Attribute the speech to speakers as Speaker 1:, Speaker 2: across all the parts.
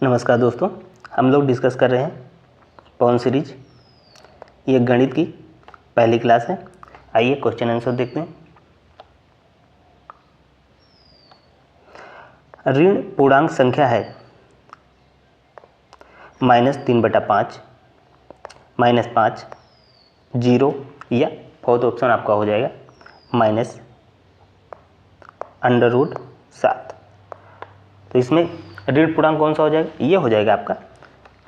Speaker 1: नमस्कार दोस्तों, हम लोग डिस्कस कर रहे हैं पवन सीरीज। ये गणित की पहली क्लास है। आइए क्वेश्चन आंसर देखते हैं। ऋण पूर्णांक संख्या है -3/5, -5, 0 या फोर्थ ऑप्शन आपका हो जाएगा -√7। तो इसमें ऋण पूर्णांक कौन सा हो जाएगा? ये हो जाएगा आपका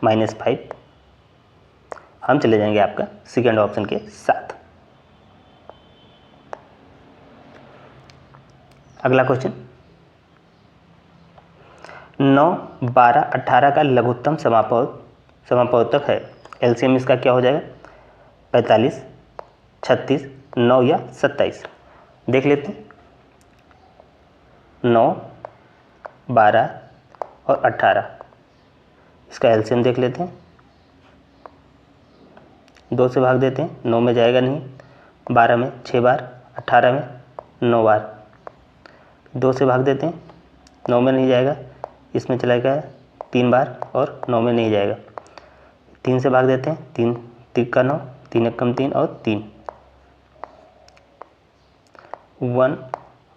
Speaker 1: -5। हम चले जाएंगे आपका सेकेंड ऑप्शन के साथ। अगला क्वेश्चन, 9, 12, 18 का लघुत्तम समापवर्तक है। एलसीएम इसका क्या हो जाएगा? 45, 36, 9 या 27। देख लेते हैं। 9, 12 और 18, इसका एलसीएम देख लेते हैं। 2 से भाग देते हैं, 9 में जाएगा नहीं, 12 में 6 बार, 18 में 9 बार। 2 से भाग देते हैं, 9 में नहीं जाएगा, इसमें चला गया 3 बार और 9 में नहीं जाएगा। 3 से भाग देते हैं, 3 तिक्का 9, 3 एकम 3 और 3, 1,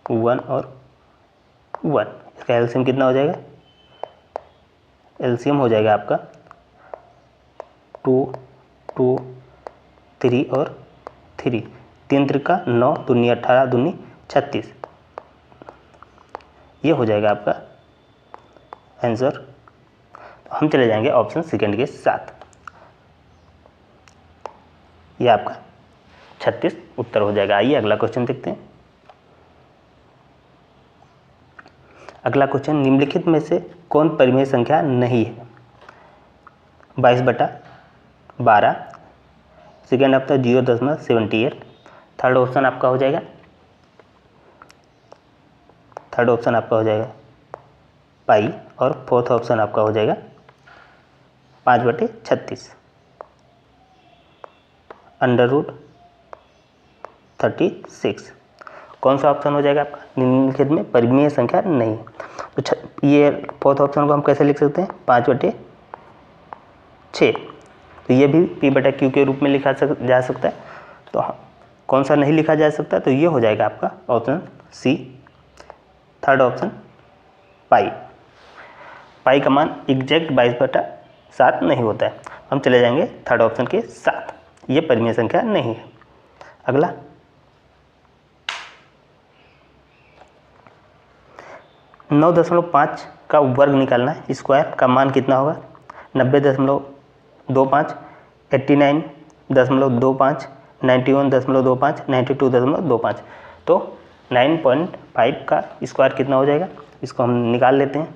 Speaker 1: 1 और 1। इसका एलसीएम कितना हो जाएगा? एलसीएम हो जाएगा आपका 2, 2, 3 और 3, 3 त्रिका 9, दूनी 18, दूनी 36। ये हो जाएगा आपका आंसर। तो हम चले जाएंगे ऑप्शन सेकेंड के साथ। ये आपका 36 उत्तर हो जाएगा। आइए अगला क्वेश्चन देखते हैं। अगला क्वेश्चन, निम्नलिखित में से कौन परिमेय संख्या नहीं है? 22/12, सेकेंड आपका 0.78, थर्ड ऑप्शन आपका हो जाएगा पाई, और फोर्थ ऑप्शन आपका हो जाएगा 5/36, √36। कौन सा ऑप्शन हो जाएगा आपका? निम्नलिखित में परिमेय संख्या नहीं। तो ये फोर्थ ऑप्शन को हम कैसे लिख सकते हैं? 5/6। तो ये भी P/Q के रूप में लिखा जा सकता है। तो कौन सा नहीं लिखा जा सकता? तो ये हो जाएगा आपका option C, third option pi का मान एग्जैक्ट 22/7 नहीं होता है। हम चले जाएंगे थर्ड ऑप्शन के साथ। ये परिमेय संख्या नहीं है। अगला, 9.5 का वर्ग निकालना है। स्क्वायर का मान कितना होगा? 90.25, 89.25, 91.25, 92.25। तो 9.5 का स्क्वायर कितना हो जाएगा? इसको हम निकाल लेते हैं।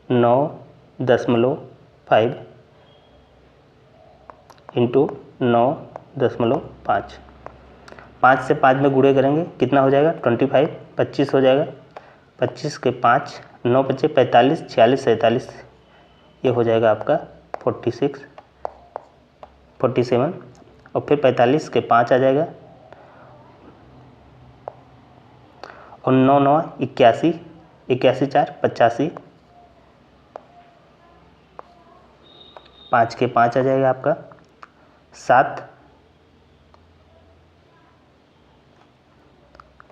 Speaker 1: 9.5 इंटू 9.5, 5 से 5 में गुणे करेंगे, कितना हो जाएगा? 25, 25 हो जाएगा। 25 के 5, 9 बचे 45, 46, 47, ये हो जाएगा आपका 46, 47, और फिर 45 के 5 आ जाएगा, और 9, 9, 81, 81, 4, 85, 5 के 5 आ जाएगा आपका 7,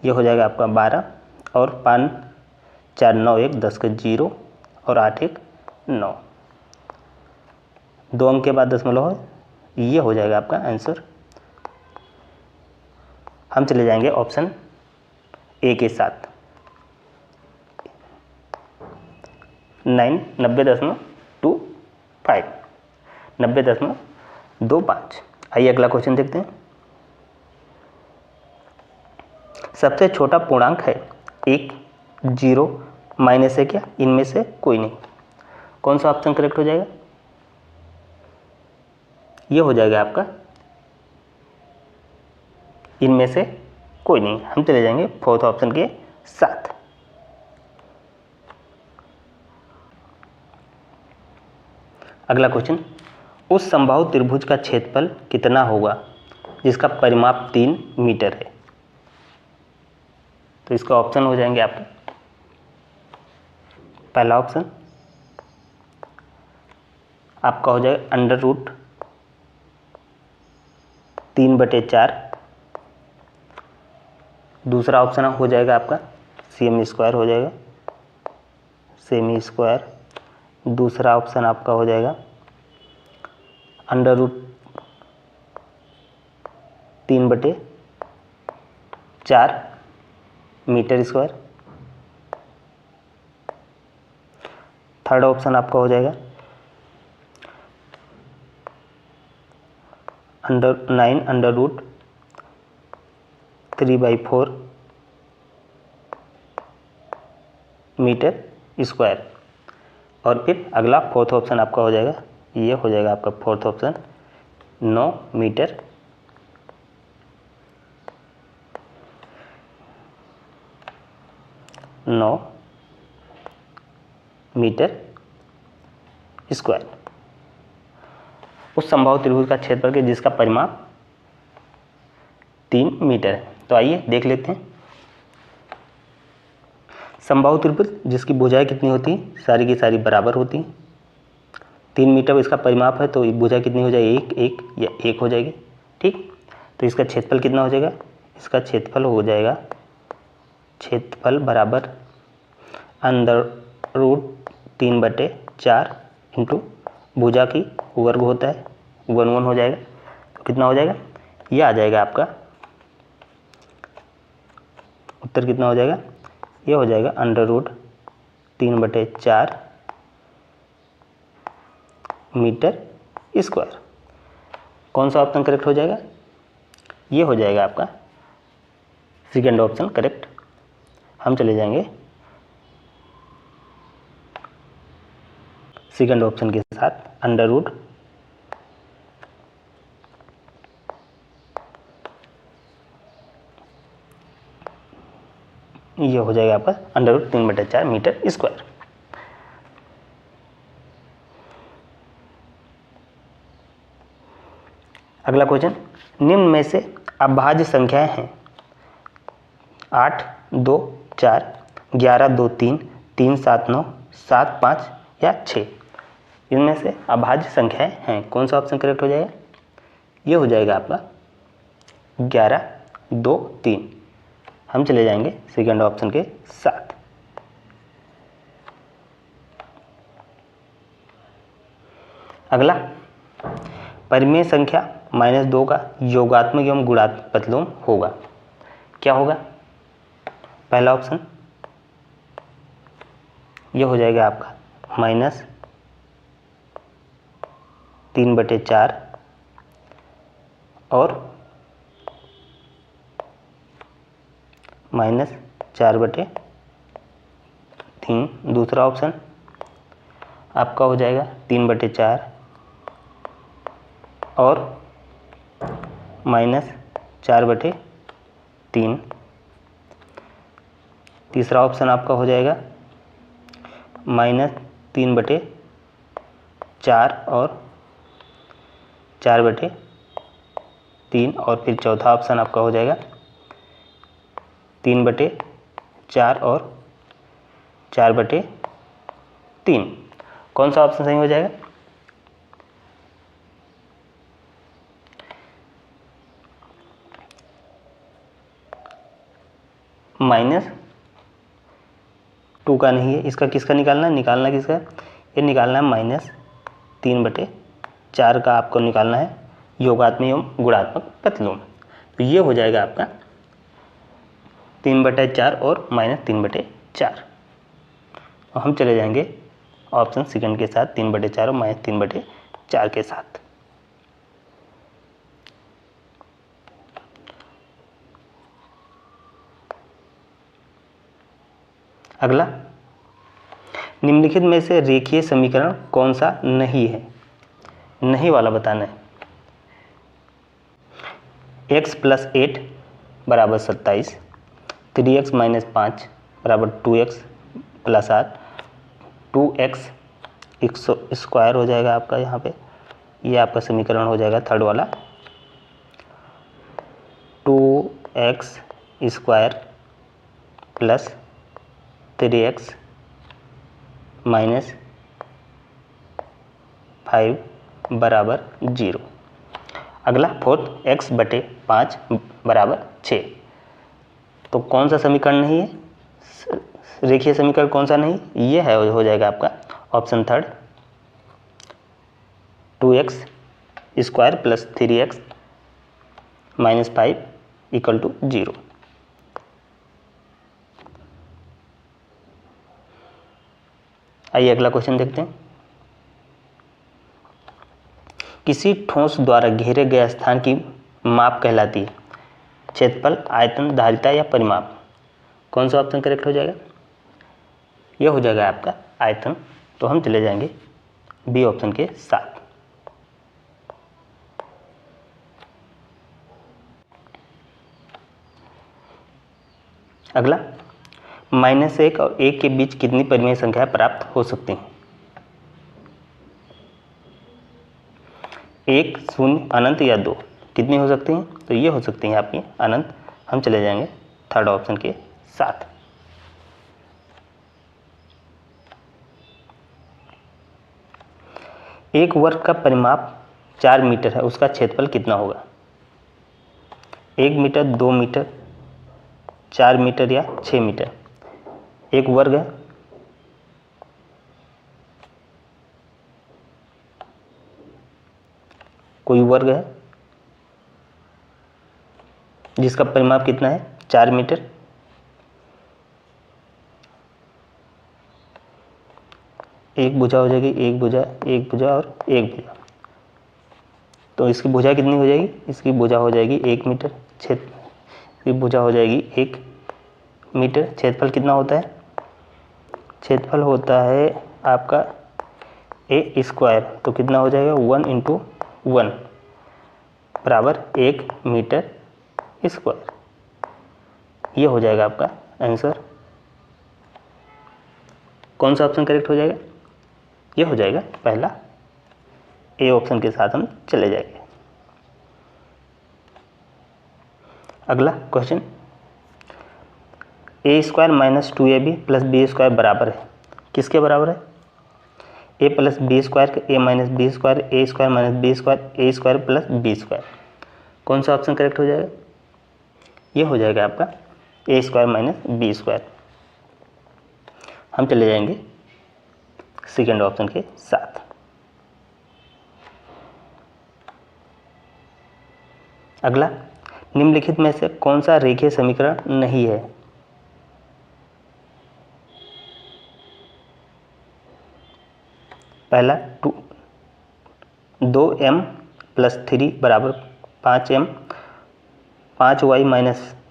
Speaker 1: ये हो जाएगा आपका 12, और 5, 4, 9, 1, 10 के 0, और 8, 1, 9। 2 अंक के बाद दशमलव है। ये हो जाएगा आपका आंसर। हम चले जाएंगे ऑप्शन ए के साथ। 90.25, 90.25। आइए अगला क्वेश्चन देखते हैं। सबसे छोटा पूर्णांक है 1, 0, -1 क्या? इनमें से कोई नहीं। कौन सा ऑप्शन करेक्ट हो जाएगा? ये हो जाएगा आपका इनमें से कोई नहीं। हम चले जाएंगे फोर्थ ऑप्शन के साथ। अगला क्वेश्चन, उस समबाहु त्रिभुज का क्षेत्रफल कितना होगा जिसका परिमाप 3 मीटर है? तो इसका ऑप्शन हो जाएंगे आपके पहला ऑप्शन आपका हो जाएगा अंडर रूट 3/4। दूसरा ऑप्शन हो जाएगा आपका सेमी स्क्वायर हो जाएगा, सेमी स्क्वायर। दूसरा ऑप्शन आपका हो जाएगा under root 3/4 metre square. Third option आपका हो जाएगा 9 अंडर रूट 3/4 मीटर स्क्वायर। और फिर अगला फोर्थ ऑप्शन आपका हो जाएगा, ये हो जाएगा आपका फोर्थ ऑप्शन 9 मीटर स्क्वायर। उस समबाहु त्रिभुज का क्षेत्रफल के जिसका परिमाप 3 मीटर है। तो आइए देख लेते हैं। समबाहु त्रिभुज जिसकी भुजाएं कितनी होती हैं, सारी की सारी बराबर होती हैं। 3 मीटर इसका परिमाप है, तो भुजा कितनी हो जाएगी, एक या एक हो जाएगी। ठीक, तो इसका क्षेत्रफल कितना हो जाएगा, इसका क्षेत्रफल हो जाएगा, क्षेत्रफल बराबर अंडर रूट 3/4 इंटू भुजा की वर्ग होता है, 1 हो जाएगा। तो कितना हो जाएगा, ये आ जाएगा आपका उत्तर कितना हो जाएगा, ये हो जाएगा अंडर रूट 3/4 मीटर स्क्वायर। कौन सा ऑप्शन करेक्ट हो जाएगा, ये हो जाएगा आपका सेकेंड ऑप्शन करेक्ट। हम चले जाएंगे सेकेंड ऑप्शन के साथ, अंडर रूट ये हो जाएगा आपका अंडर रूट 3/4 मीटर स्क्वायर। अगला क्वेश्चन, निम्न में से अभाज्य संख्याएं हैं 8, 2, 4, 11, 2, 3, 3, 7, 9, 7, 5 या 6। इनमें से अभाज्य संख्याएं हैं, कौन सा ऑप्शन करेक्ट हो जाएगा, ये हो जाएगा आपका 11, 2, 3। हम चले जाएंगे सेकेंड ऑप्शन के साथ। अगला, परिमेय संख्या -2 का योगात्मक एवं गुणात्मक प्रतिलोम होगा, क्या होगा। पहला ऑप्शन ये हो जाएगा आपका -3/4 और -4/3। दूसरा ऑप्शन आपका हो जाएगा 3/4 और -4/3। तीसरा ऑप्शन आपका हो जाएगा -3/4 और 4/3। और फिर चौथा ऑप्शन आपका हो जाएगा 3/4 और 4/3। कौन सा ऑप्शन सही हो जाएगा, -2 का नहीं है, इसका किसका निकालना है, निकालना किसका, ये निकालना है -3/4 का आपको निकालना है योगात्मक एवं गुणात्मक प्रतिलोम। तो ये हो जाएगा आपका 3/4 और -3/4। और हम चले जाएंगे ऑप्शन सेकंड के साथ, 3/4 और -3/4 के साथ। अगला, निम्नलिखित में से रेखीय समीकरण कौन सा नहीं है, नहीं वाला बताना है। x + 8 = 27, 3x - 5 = 2x + 8, 2x square हो जाएगा आपका यहाँ पे, ये आपका समीकरण हो जाएगा थर्ड वाला, 2x स्क्वायर + 3x -5 बराबर 0। अगला फोर्थ x/5 बराबर 6। तो कौन सा समीकरण नहीं है, रेखीय समीकरण कौन सा नहीं, ये है, हो जाएगा आपका ऑप्शन थर्ड 2x² + 3x - 5 = 0। आइए अगला क्वेश्चन देखते हैं। किसी ठोस द्वारा घेरे गए स्थान की माप कहलाती है, क्षेत्रफल, आयतन, धारिता या परिमाप। कौन सा ऑप्शन करेक्ट हो जाएगा, यह हो जाएगा आपका आयतन। तो हम चले जाएंगे बी ऑप्शन के साथ। अगला -1 और 1 के बीच कितनी परिमेय संख्याएं प्राप्त हो सकती हैं। 1, 0, अनंत या 2, कितनी हो सकती हैं, तो ये हो सकती हैं आपकी अनंत। हम चले जाएंगे थर्ड ऑप्शन के साथ। एक वर्ग का परिमाप 4 मीटर है, उसका क्षेत्रफल कितना होगा। 1 मीटर, 2 मीटर, 4 मीटर या 6 मीटर। एक वर्ग है, कोई वर्ग है जिसका परिमाप कितना है, 4 मीटर। एक भुजा हो जाएगी, एक भुजा और एक भुजा, तो इसकी भुजा कितनी हो जाएगी, इसकी भुजा हो जाएगी 1 मीटर, इसकी भुजा हो जाएगी 1 मीटर। क्षेत्रफल कितना होता है, क्षेत्रफल होता है आपका a², तो कितना हो जाएगा 1 × 1 बराबर 1 मीटर स्क्वायर। ये हो जाएगा आपका आंसर। कौन सा ऑप्शन करेक्ट हो जाएगा, ये हो जाएगा पहला, ए ऑप्शन के साथ हम चले जाएंगे। अगला क्वेश्चन, a² - 2ab + b² बराबर है, किसके बराबर है, a + b² a - b² a² - b² a² + b²। कौन सा ऑप्शन करेक्ट हो जाएगा, ये हो जाएगा आपका a² - b²। हम चले जाएंगे सेकेंड ऑप्शन के साथ। अगला, निम्नलिखित में से कौन सा रेखीय समीकरण नहीं है। पहला 2m + 3 = 5m, 5y -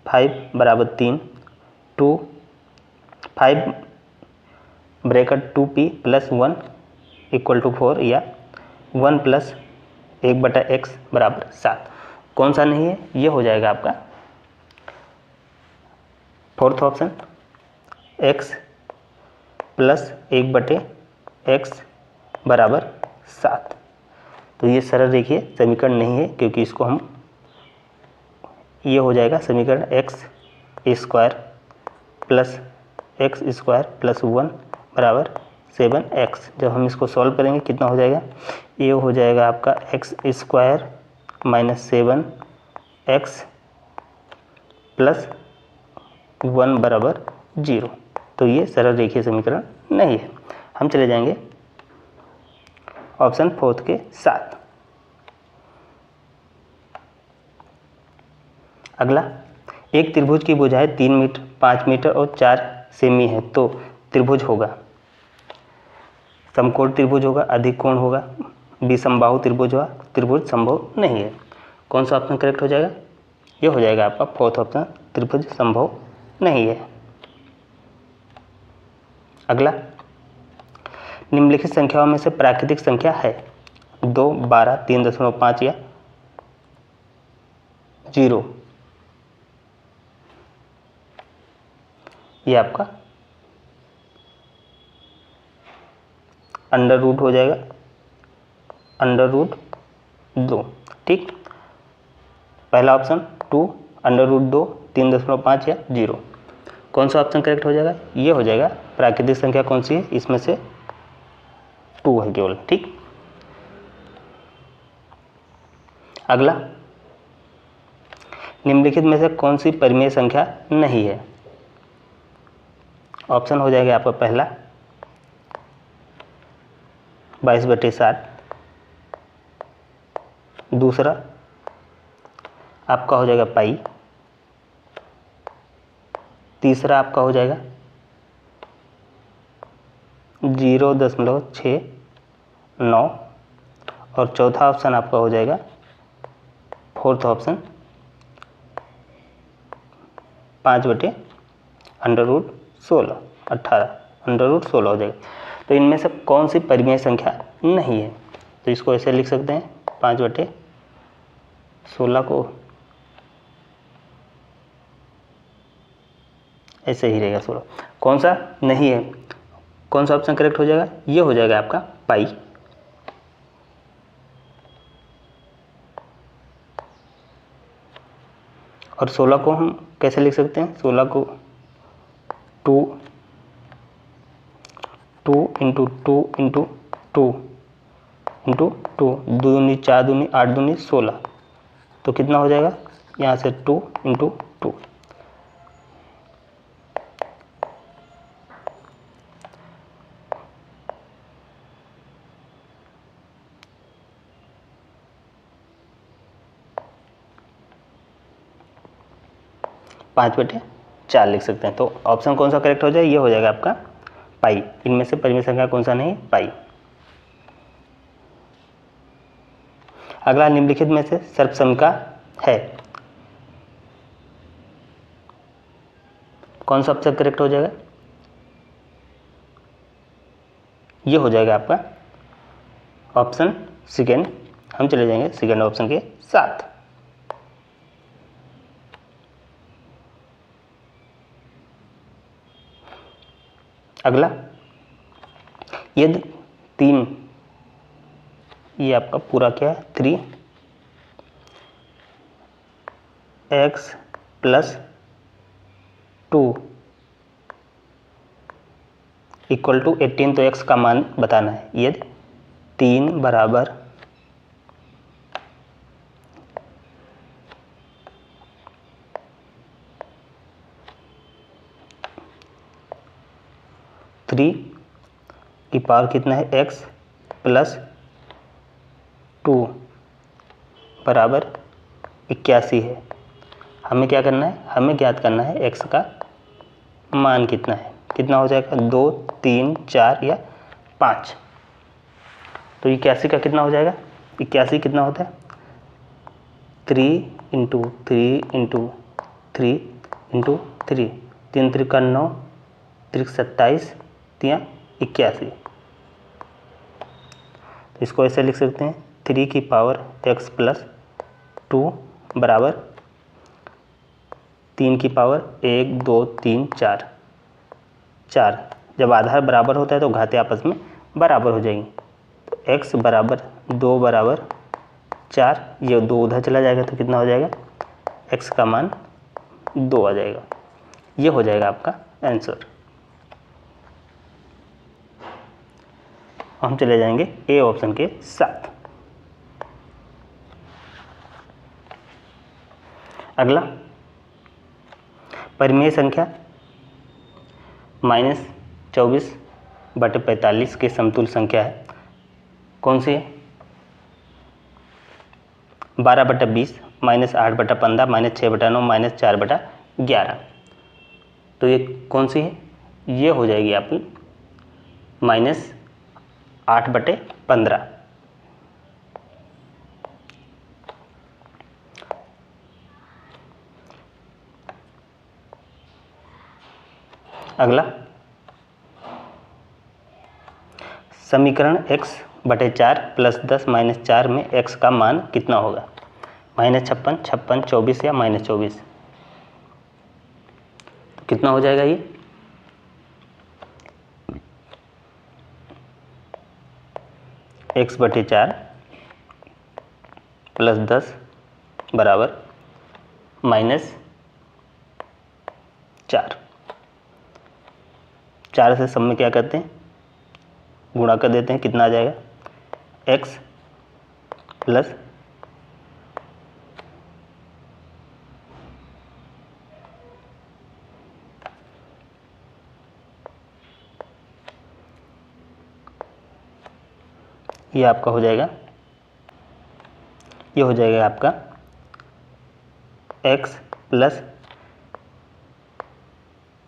Speaker 1: 5 = 3, 5 bracket 2p + 1 = 4 या 1 + 1/x = 7। कौन सा नहीं है, ये हो जाएगा आपका फोर्थ ऑप्शन x + 1/x = 7। तो ये सरल रेखीय समीकरण नहीं है, क्योंकि इसको हम, ये हो जाएगा समीकरण x² + x² + 1 = 7x। जब हम इसको सॉल्व करेंगे कितना हो जाएगा, ये हो जाएगा आपका x² - 7x + 1 = 0। तो ये सरल रेखीय समीकरण नहीं है। हम चले जाएंगे ऑप्शन फोर्थ के साथ। अगला, एक त्रिभुज की भुजाएं 3 मीटर, 5 मीटर और 4 सेमी है, तो त्रिभुज होगा, समकोण त्रिभुज होगा, अधिकोण होगा, विषमबाहु त्रिभुज होगा, त्रिभुज संभव नहीं है। कौन सा ऑप्शन करेक्ट हो जाएगा, ये हो जाएगा आपका फोर्थ ऑप्शन, त्रिभुज संभव नहीं है। अगला, निम्नलिखित संख्याओं में से प्राकृतिक संख्या है 2, 12, 3.5 या 0। ये आपका √√ हो जाएगा, √2। ठीक, पहला ऑप्शन 2, √2, 3.5 या 0। कौन सा ऑप्शन करेक्ट हो जाएगा, ये हो जाएगा प्राकृतिक संख्या कौन सी है, इसमें से 2 है केवल। ठीक, अगला, निम्नलिखित में से कौन सी परिमेय संख्या नहीं है? ऑप्शन हो जाएगा आपका पहला 22/7, दूसरा आपका हो जाएगा पाई, तीसरा आपका हो जाएगा 0.69 और चौथा ऑप्शन आपका हो जाएगा, फोर्थ ऑप्शन 5/√16, 18 हो जाएगा। तो इनमें से कौन सी परिमेय संख्या नहीं है? तो इसको ऐसे लिख सकते हैं, 5/16 को ऐसे ही रहेगा 16। कौन सा नहीं है? कौन सा ऑप्शन करेक्ट हो जाएगा? ये हो जाएगा आपका पाई। और 16 को हम कैसे लिख सकते हैं? 16 को 2 इंटू 2 इंटू 2 इंटू 2, 2 दूनी 4 दूनी 8 दूनी 16, तो कितना हो जाएगा? यहाँ से 2 इंटू 2। पाँच बटे 4 लिख सकते हैं। तो ऑप्शन कौन सा करेक्ट हो जाए? ये हो जाएगा आपका पाई। इनमें से परिमेय संख्या कौन सा नहीं? पाई। अगला, निम्नलिखित में से सर्वसम्मिका है? कौन सा ऑप्शन करेक्ट हो जाएगा? ये हो जाएगा आपका ऑप्शन सेकेंड। हम चले जाएंगे सेकेंड ऑप्शन के साथ। अगला, यदि 3, ये आपका पूरा क्या है? 3x + 2 = 18, तो x का मान बताना है। यदि 3 बराबर 3 की पावर कितना है? x + 2 बराबर 81 है। हमें क्या करना है? हमें ज्ञात करना है x का मान कितना है। कितना हो जाएगा? 2, 3, 4 या 5। तो 81 का कितना हो जाएगा? 81 कितना होता है? 3 इंटू 3 इंटू 3 इंटू 3, 3 त्रिका 9, 3 27, 3 81। तो इसको ऐसे लिख सकते हैं, 3 की पावर x + 2 बराबर 3 की पावर 1, 2, 3, 4। जब आधार बराबर होता है तो घातें आपस में बराबर हो जाएंगी। तो x बराबर 2 बराबर 4, ये 2 उधर चला जाएगा तो कितना हो जाएगा? x का मान 2 आ जाएगा। ये हो जाएगा आपका आंसर। हम चले जाएंगे ए ऑप्शन के साथ। अगला, परिमेय संख्या -24/45 के समतुल्य संख्या है। कौन सी है? 12/20, -8/15, -6/9, -4/11। तो ये कौन सी है? ये हो जाएगी आपकी -8/15। अगला, समीकरण x/4 + 10 - 4 में x का मान कितना होगा? -56, 56, 24 या -24। तो कितना हो जाएगा ये? x/4 + 10 बराबर -4। 4 से सब में क्या करते हैं? गुणा कर देते हैं, कितना आ जाएगा, x प्लस ये आपका हो जाएगा, ये हो जाएगा आपका x प्लस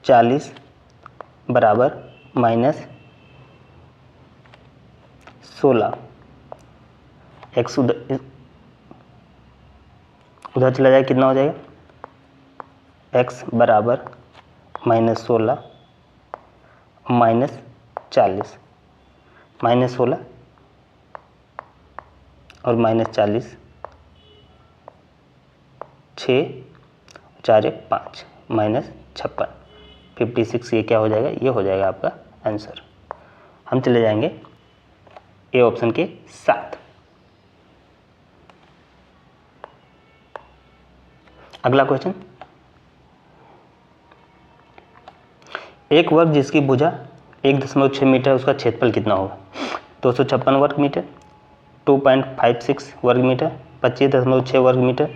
Speaker 1: 40 बराबर माइनस 16। x उधर चला जाए, कितना हो जाएगा, x बराबर -16 -40, -16 और -40, 6 4 5 -56, 56। ये क्या हो जाएगा, ये हो जाएगा आपका आंसर। हम चले जाएंगे ए ऑप्शन के साथ। अगला क्वेश्चन, एक वर्ग जिसकी भुजा 1.6 मीटर, उसका क्षेत्रफल कितना होगा, 256 वर्ग मीटर, 2.56 वर्ग मीटर, 25.6 वर्ग मीटर,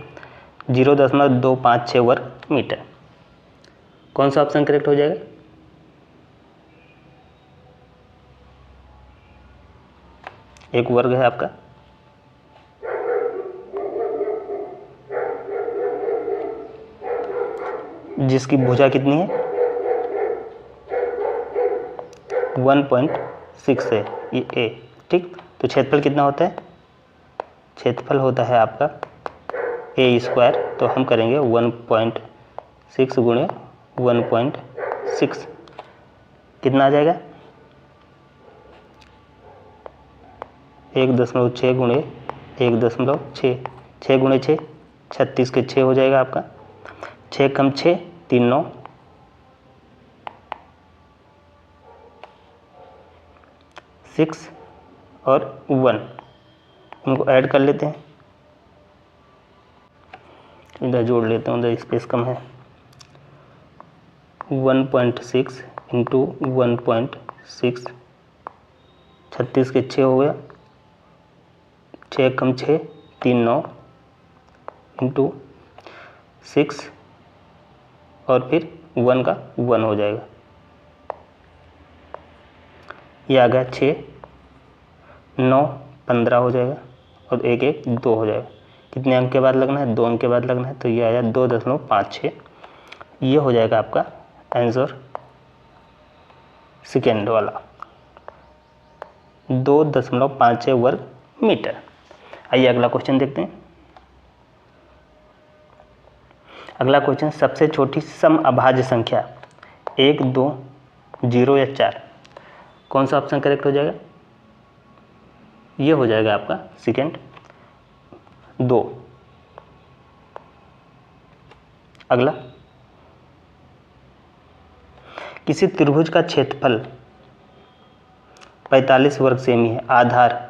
Speaker 1: 0.256 वर्ग मीटर। कौन सा ऑप्शन करेक्ट हो जाएगा, एक वर्ग है आपका, जिसकी भुजा कितनी है, 1.6 है, ये ए, ठीक। तो क्षेत्रफल कितना होता है, क्षेत्रफल होता है आपका a², तो हम करेंगे 1.6 गुणे 1.6, कितना आ जाएगा, 1.6 गुणे 1.6, 6 गुणे 6 36 के 6 हो जाएगा आपका, 6 कम 6 3 9, 6 और 1, उनको ऐड कर लेते हैं, इधर जोड़ लेते हैं, उधर स्पेस कम है, 1.6 इंटू 1.6, 36 के 6 हो गया, 6 कम 6 3 9 इंटू 6 और फिर 1 का 1 हो जाएगा, ये आ गया 6 9 15 हो जाएगा, और 1 1 2 हो जाएगा। कितने अंक के बाद लगना है, 2 अंक के बाद लगना है, तो ये आया 2.56। ये हो जाएगा आपका आंसर सेकेंड वाला, 2.56 वर्ग मीटर। आइए अगला क्वेश्चन देखते हैं। अगला क्वेश्चन, सबसे छोटी सम अभाज्य संख्या 1 2 0 या 4, कौन सा ऑप्शन करेक्ट हो जाएगा, ये हो जाएगा आपका सेकेंड 2। अगला, किसी त्रिभुज का क्षेत्रफल 45 वर्ग सेमी है, आधार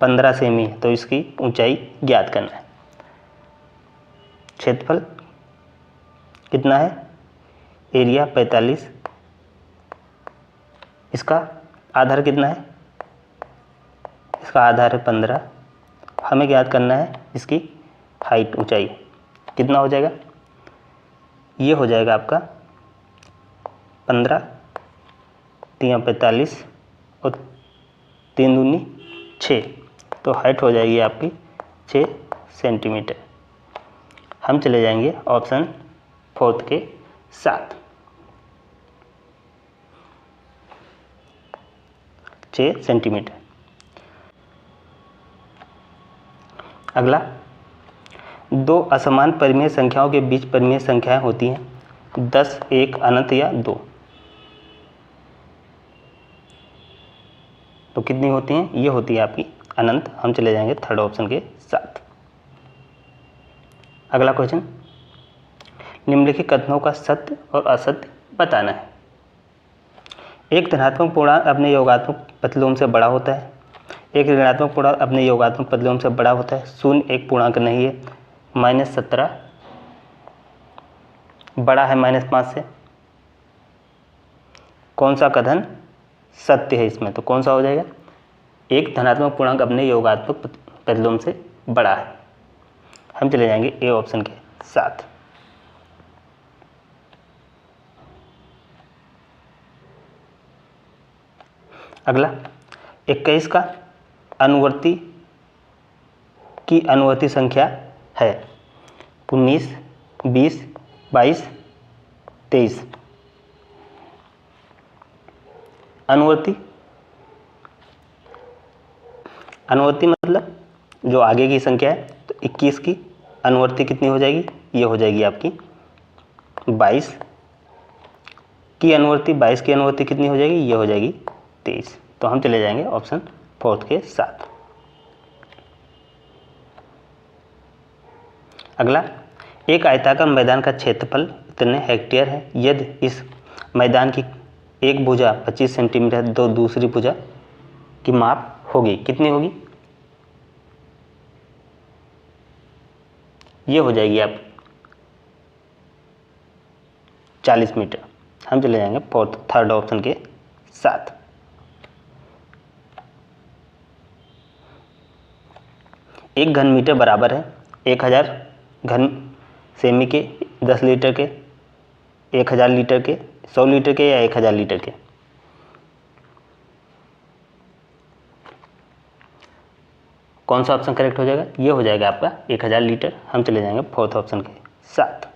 Speaker 1: 15 सेमी है, तो इसकी ऊंचाई ज्ञात करना है। क्षेत्रफल कितना है, एरिया 45, इसका आधार कितना है, इसका आधार है 15, हमें ज्ञात करना है इसकी हाइट, ऊंचाई कितना हो जाएगा, ये हो जाएगा आपका 15 3 45 और 3 दूनी 6, तो हाइट हो जाएगी आपकी 6 सेंटीमीटर। हम चले जाएंगे ऑप्शन 4 के साथ, 6 सेंटीमीटर। अगला, दो असमान परिमेय संख्याओं के बीच परिमेय संख्याएं होती हैं 10 1 अनंत या 2, तो कितनी होती हैं, ये होती है आपकी अनंत। हम चले जाएंगे थर्ड ऑप्शन के साथ। अगला क्वेश्चन, निम्नलिखित कथनों का सत्य और असत्य बताना है। एक धनात्मक पूर्णांक अपने योगात्मक प्रतिलोम से बड़ा होता है, एक ऋणात्मक पूर्णांक अपने योगात्मक प्रतिलोम से बड़ा होता है। 0 एक पूर्णांक नहीं है, -17 बड़ा है -5 से। कौन सा कथन सत्य है इसमें, तो कौन सा हो जाएगा? एक धनात्मक पूर्णांक अपने योगात्मक प्रतिलोम से बड़ा है। हम चले जाएंगे ए ऑप्शन के साथ। अगला 21 का अनुवर्ती की अनुवर्ती संख्या है 19, 20, 22, 23। अनुवर्ती मतलब जो आगे की संख्या है, तो 21 की अनुवर्ती कितनी हो जाएगी? ये हो जाएगी आपकी 22 की अनुवर्ती। 22 की अनुवर्ती कितनी हो जाएगी? ये हो जाएगी 23। तो हम चले जाएंगे ऑप्शन 4 के साथ। अगला, एक आयताकार मैदान का क्षेत्रफल इतने हेक्टेयर है यदि इस मैदान की एक भुजा 25 सेंटीमीटर तो दूसरी भुजा की माप होगी, कितनी होगी? ये हो जाएगी आप 40 मीटर। हम चले जाएंगे थर्ड ऑप्शन के साथ। एक घन मीटर बराबर है 1000 घन सेमी के, 10 लीटर के, 1000 लीटर के, 100 लीटर के या 1000 लीटर के। कौन सा ऑप्शन करेक्ट हो जाएगा? ये हो जाएगा आपका 1000 लीटर। हम चले जाएंगे फोर्थ ऑप्शन के साथ।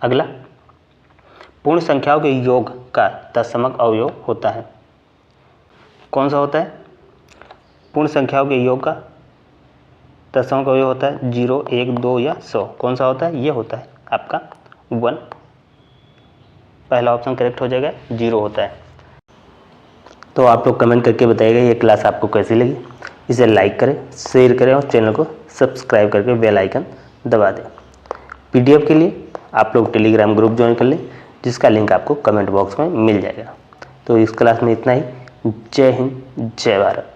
Speaker 1: अगला, पूर्ण संख्याओं के योग का तत्समक अवयव होता है। कौन सा होता है? पूर्ण संख्याओं के योग का तत्समक अवयव होता है 0, 1, 2 या 100। कौन सा होता है? ये होता है आपका 1। पहला ऑप्शन करेक्ट हो जाएगा, 0 होता है। तो आप लोग कमेंट करके बताइएगा ये क्लास आपको कैसी लगी। इसे लाइक करें, शेयर करें और चैनल को सब्सक्राइब करके बेल आइकन दबा दें। पीडीएफ के लिए आप लोग टेलीग्राम ग्रुप ज्वाइन कर लें, जिसका लिंक आपको कमेंट बॉक्स में मिल जाएगा। तो इस क्लास में इतना ही। जय हिंद, जय भारत।